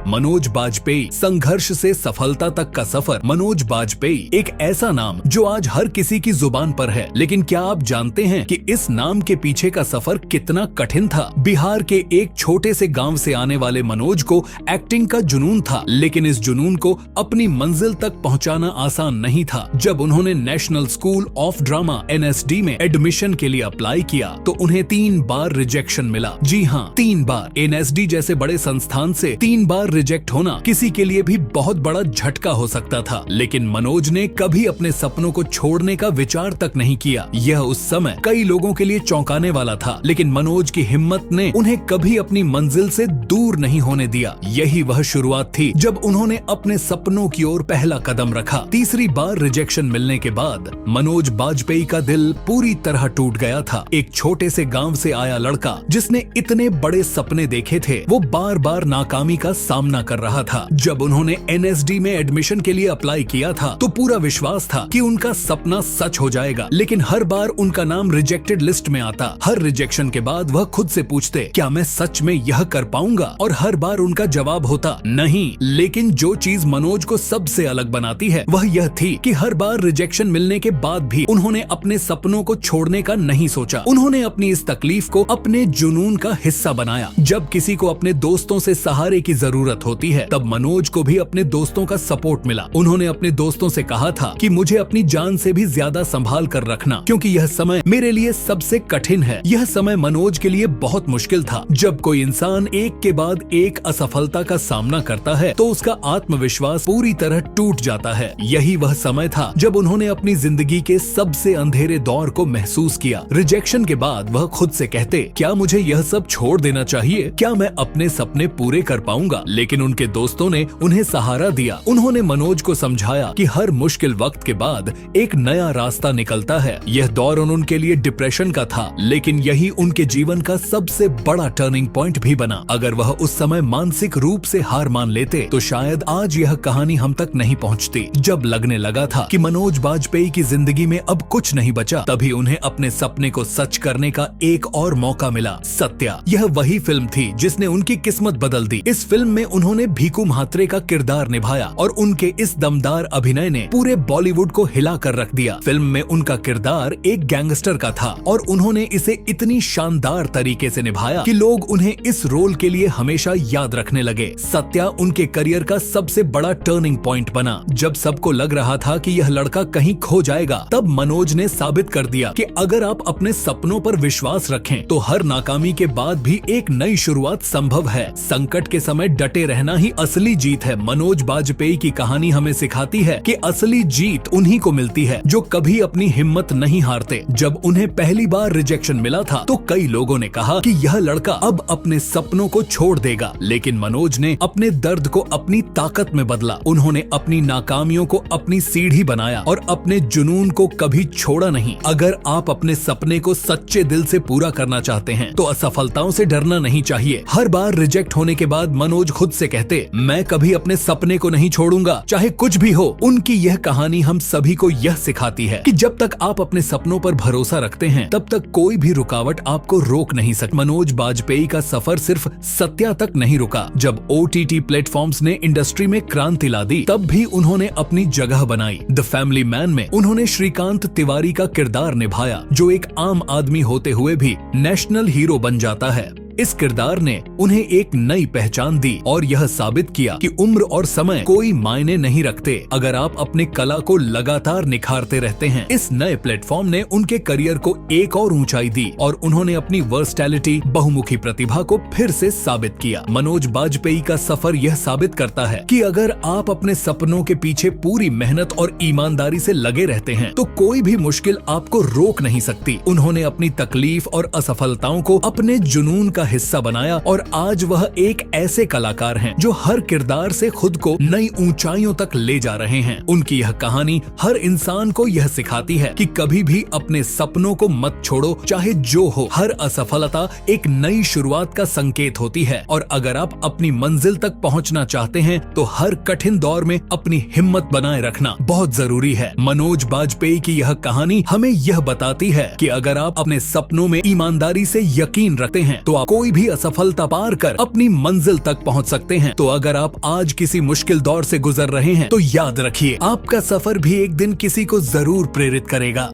मनोज बाजपेयी, संघर्ष से सफलता तक का सफर। मनोज बाजपेयी एक ऐसा नाम जो आज हर किसी की जुबान पर है, लेकिन क्या आप जानते हैं कि इस नाम के पीछे का सफर कितना कठिन था? बिहार के एक छोटे से गांव से आने वाले मनोज को एक्टिंग का जुनून था, लेकिन इस जुनून को अपनी मंजिल तक पहुंचाना आसान नहीं था। जब उन्होंने national school of drama (NSD) में एडमिशन के लिए अप्लाई किया तो उन्हें 3 बार रिजेक्शन मिला। जी हाँ, 3 बार। NSD जैसे बड़े संस्थान से 3 बार रिजेक्ट होना किसी के लिए भी बहुत बड़ा झटका हो सकता था, लेकिन मनोज ने कभी अपने सपनों को छोड़ने का विचार तक नहीं किया। यह उस समय कई लोगों के लिए चौंकाने वाला था, लेकिन मनोज की हिम्मत ने उन्हें कभी अपनी मंजिल से दूर नहीं होने दिया। यही वह शुरुआत थी जब उन्होंने अपने सपनों की ओर पहला कदम रखा। तीसरी बार रिजेक्शन मिलने के बाद मनोज बाजपेयी का दिल पूरी तरह टूट गया था। एक छोटे से गांव से आया लड़का जिसने इतने बड़े सपने देखे थे, वो बार बार नाकामी का सामना कर रहा था। जब उन्होंने NSD में एडमिशन के लिए अप्लाई किया था तो पूरा विश्वास था कि उनका सपना सच हो जाएगा, लेकिन हर बार उनका नाम रिजेक्टेड लिस्ट में आता। हर रिजेक्शन के बाद वह खुद से पूछते, क्या मैं सच में यह कर पाऊंगा? और हर बार उनका जवाब होता, नहीं। लेकिन जो चीज मनोज को सबसे अलग बनाती है वह यह थी कि हर बार रिजेक्शन मिलने के बाद भी उन्होंने अपने सपनों को छोड़ने का नहीं सोचा। उन्होंने अपनी इस तकलीफ को अपने जुनून का हिस्सा बनाया। जब किसी को अपने दोस्तों से सहारे की जरूरत होती है, तब मनोज को भी अपने दोस्तों का सपोर्ट मिला। उन्होंने अपने दोस्तों से कहा था कि मुझे अपनी जान से भी ज्यादा संभाल कर रखना, क्योंकि यह समय मेरे लिए सबसे कठिन है। यह समय मनोज के लिए बहुत मुश्किल था। जब कोई इंसान एक के बाद एक असफलता का सामना करता है तो उसका आत्मविश्वास पूरी तरह टूट जाता है। यही वह समय था जब उन्होंने अपनी जिंदगी के सबसे अंधेरे दौर को महसूस किया। रिजेक्शन के बाद वह खुद से कहते, क्या मुझे यह सब छोड़ देना चाहिए? क्या मैं अपने सपने पूरे कर पाऊंगा? लेकिन उनके दोस्तों ने उन्हें सहारा दिया। उन्होंने मनोज को समझाया कि हर मुश्किल वक्त के बाद एक नया रास्ता निकलता है। यह दौर उनके लिए डिप्रेशन का था, लेकिन यही उनके जीवन का सबसे बड़ा टर्निंग पॉइंट भी बना। अगर वह उस समय मानसिक रूप से हार मान लेते तो शायद आज यह कहानी हम तक नहीं पहुंचती। जब लगने लगा था कि मनोज बाजपेयी की जिंदगी में अब कुछ नहीं बचा, तभी उन्हें अपने सपने को सच करने का एक और मौका मिला। सत्या, यह वही फिल्म थी जिसने उनकी किस्मत बदल दी। इस फिल्म में उन्होंने भीकू म्हात्रे का किरदार निभाया और उनके इस दमदार अभिनय ने पूरे बॉलीवुड को हिला कर रख दिया। फिल्म में उनका किरदार एक गैंगस्टर का था और उन्होंने इसे इतनी शानदार तरीके से निभाया कि लोग उन्हें इस रोल के लिए हमेशा याद रखने लगे। सत्या उनके करियर का सबसे बड़ा टर्निंग पॉइंट बना। जब सबको लग रहा था कि यह लड़का कहीं खो जाएगा, तब मनोज ने साबित कर दिया कि अगर आप अपने सपनों पर विश्वास रखें तो हर नाकामी के बाद भी एक नई शुरुआत संभव है। संकट के समय डटे रहना ही असली जीत है। मनोज बाजपेयी की कहानी हमें सिखाती है कि असली जीत उन्हीं को मिलती है जो कभी अपनी हिम्मत नहीं हारते। जब उन्हें पहली बार रिजेक्शन मिला था तो कई लोगों ने कहा कि यह लड़का अब अपने सपनों को छोड़ देगा, लेकिन मनोज ने अपने दर्द को अपनी ताकत में बदला। उन्होंने अपनी नाकामियों को अपनी सीढ़ी बनाया और अपने जुनून को कभी छोड़ा नहीं। अगर आप अपने सपने को सच्चे दिल से पूरा करना चाहते हैं तो असफलताओं से डरना नहीं चाहिए। हर बार रिजेक्ट होने के बाद मनोज खुद से कहते, मैं कभी अपने सपने को नहीं छोड़ूंगा, चाहे कुछ भी हो। उनकी यह कहानी हम सभी को यह सिखाती है कि जब तक आप अपने सपनों पर भरोसा रखते हैं तब तक कोई भी रुकावट आपको रोक नहीं सकती। मनोज बाजपेयी का सफर सिर्फ सत्या तक नहीं रुका। जब OTT प्लेटफॉर्म्स ने इंडस्ट्री में क्रांति ला दी, तब भी उन्होंने अपनी जगह बनाई। द फैमिली मैन में उन्होंने श्रीकांत तिवारी का किरदार निभाया, जो एक आम आदमी होते हुए भी नेशनल हीरो बन जाता है। इस किरदार ने उन्हें एक नई पहचान दी और यह साबित किया कि उम्र और समय कोई मायने नहीं रखते अगर आप अपने कला को लगातार निखारते रहते हैं। इस नए प्लेटफॉर्म ने उनके करियर को एक और ऊंचाई दी और उन्होंने अपनी वर्सटैलिटी, बहुमुखी प्रतिभा को फिर से साबित किया। मनोज बाजपेयी का सफर यह साबित करता है कि अगर आप अपने सपनों के पीछे पूरी मेहनत और ईमानदारी से लगे रहते हैं तो कोई भी मुश्किल आपको रोक नहीं सकती। उन्होंने अपनी तकलीफ और असफलताओं को अपने जुनून का हिस्सा बनाया और आज वह एक ऐसे कलाकार हैं जो हर किरदार से खुद को नई ऊंचाइयों तक ले जा रहे हैं। उनकी यह कहानी हर इंसान को यह सिखाती है कि कभी भी अपने सपनों को मत छोड़ो, चाहे जो हो। हर असफलता एक नई शुरुआत का संकेत होती है और अगर आप अपनी मंजिल तक पहुंचना चाहते हैं तो हर कठिन दौर में अपनी हिम्मत बनाए रखना बहुत जरूरी है। मनोज बाजपेयी की यह कहानी हमें यह बताती है कि अगर आप अपने सपनों में ईमानदारी से यकीन रखते हैं तो आपको कोई भी असफलता पार कर अपनी मंजिल तक पहुंच सकते हैं। तो अगर आप आज किसी मुश्किल दौर से गुजर रहे हैं तो याद रखिए, आपका सफर भी एक दिन किसी को जरूर प्रेरित करेगा।